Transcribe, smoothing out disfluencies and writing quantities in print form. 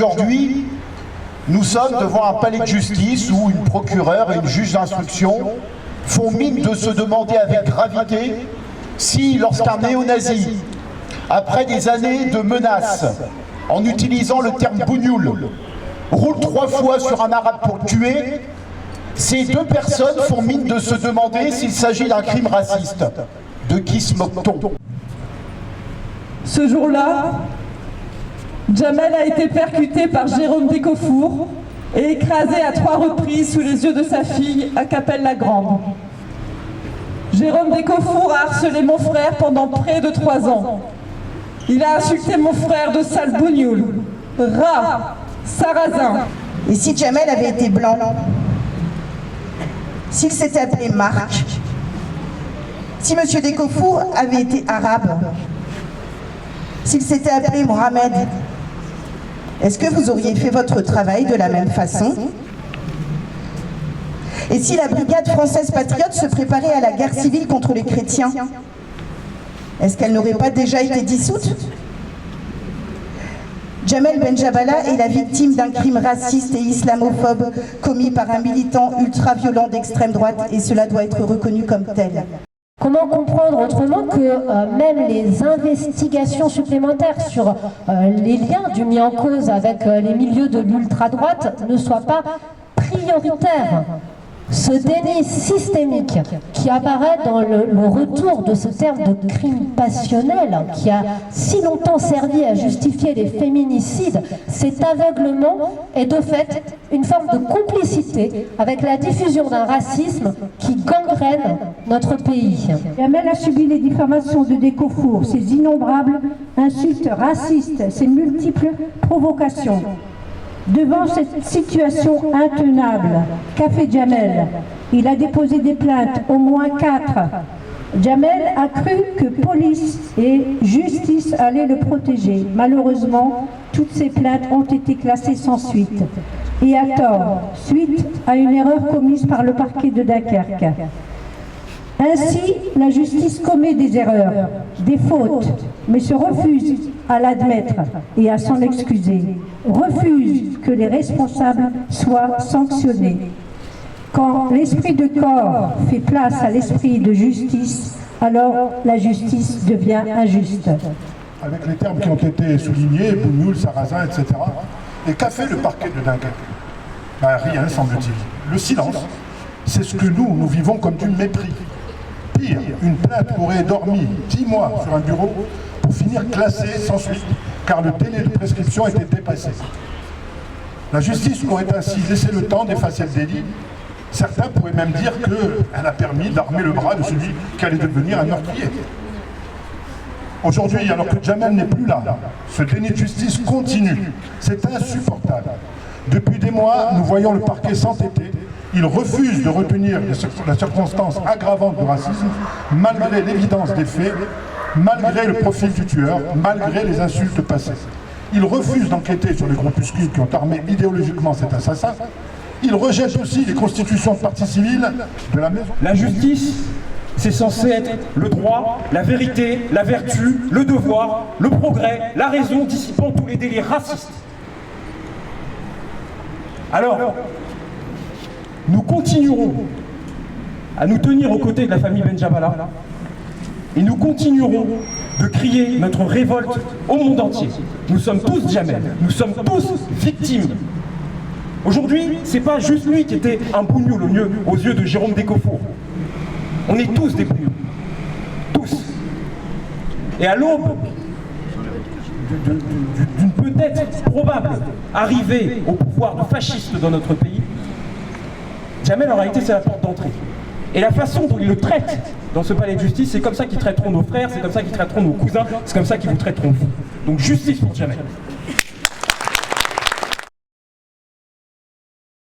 Aujourd'hui, nous sommes devant un palais de justice où une procureure et une juge d'instruction font mine de se demander avec gravité si, lorsqu'un néo-nazi, après des années de menaces, en utilisant le terme bougnoul, roule 3 fois sur un arabe pour le tuer, ces 2 personnes font mine de se demander s'il s'agit d'un crime raciste. De qui se moque-t-on? Ce jour-là, Jamel a été percuté par Jérôme Décofour et écrasé à 3 reprises sous les yeux de sa fille à Capelle-la-Grande. Jérôme Décofour a harcelé mon frère pendant près de 3 ans. Il a insulté mon frère de sale bougnoul, rat, sarrasin. Et si Jamel avait été blanc, s'il s'était appelé Marc, si M. Décofour avait été arabe, s'il s'était appelé Mohamed, est-ce que vous auriez fait votre travail de la même façon? Et si la brigade française patriote se préparait à la guerre civile contre les chrétiens, est-ce qu'elle n'aurait pas déjà été dissoute? Jamel Benjabala est la victime d'un crime raciste et islamophobe commis par un militant ultra-violent d'extrême droite et cela doit être reconnu comme tel. Comment comprendre autrement que même les investigations supplémentaires sur les liens du mis en cause avec les milieux de l'ultra-droite ne soient pas prioritaires? Ce déni systémique qui apparaît dans le retour de ce terme de crime passionnel qui a si longtemps servi à justifier les féminicides, cet aveuglement est de fait une forme de complicité avec la diffusion d'un racisme qui gangrène notre pays. Jamel a subi les diffamations de Décofour, ses innombrables insultes racistes, ses multiples provocations. Devant cette situation intenable, qu'a fait Jamel? Il a déposé des plaintes, au moins 4. Jamel a cru que police et justice allaient le protéger. Malheureusement, toutes ces plaintes ont été classées sans suite. Et à tort, suite à une erreur commise par le parquet de Dunkerque. Ainsi, la justice commet des erreurs, des fautes, mais se refuse à l'admettre et à s'en excuser, refuse que les responsables soient sanctionnés. Quand l'esprit de corps fait place à l'esprit de justice, alors la justice devient injuste. Avec les termes qui ont été soulignés, bougnoul, sarrasin, etc. Et qu'a fait le parquet de Dunkerque? Ben, rien, semble-t-il. Le silence, c'est ce que nous vivons comme du mépris. Pire, une plainte aurait dormi 10 mois sur un bureau pour finir classée sans suite, car le délai de prescription était dépassé. La justice aurait ainsi laissé le temps d'effacer le délit. Certains pourraient même dire qu'elle a permis d'armer le bras de celui qui allait devenir un meurtrier. Aujourd'hui, alors que Jamel n'est plus là, ce déni de justice continue. C'est insupportable. Depuis des mois, nous voyons le parquet s'entêter. Il refuse de retenir la circonstance aggravante du racisme, malgré l'évidence des faits, malgré le profil du tueur, malgré les insultes passées. Il refuse d'enquêter sur les groupuscules qui ont armé idéologiquement cet assassin. Il rejette aussi les constitutions de partie civile de la maison. La justice, c'est censé être le droit, la vérité, la vertu, le devoir, le progrès, la raison dissipant tous les délires racistes. Alors, nous continuerons à nous tenir aux côtés de la famille Benjabala et nous continuerons de crier notre révolte au monde entier. Nous sommes tous Jamel, nous sommes tous victimes. Aujourd'hui, c'est pas juste lui qui était un bougnoul aux yeux de Jérôme Décofour. On est tous des bougnouls. Tous. Et à l'aube d'une peut-être probable arrivée au pouvoir de fascistes dans notre pays, Jamel, en réalité, c'est la porte d'entrée. Et la façon dont ils le traitent dans ce palais de justice, c'est comme ça qu'ils traiteront nos frères, c'est comme ça qu'ils traiteront nos cousins, c'est comme ça qu'ils vous traiteront vous. Donc justice pour Jamel.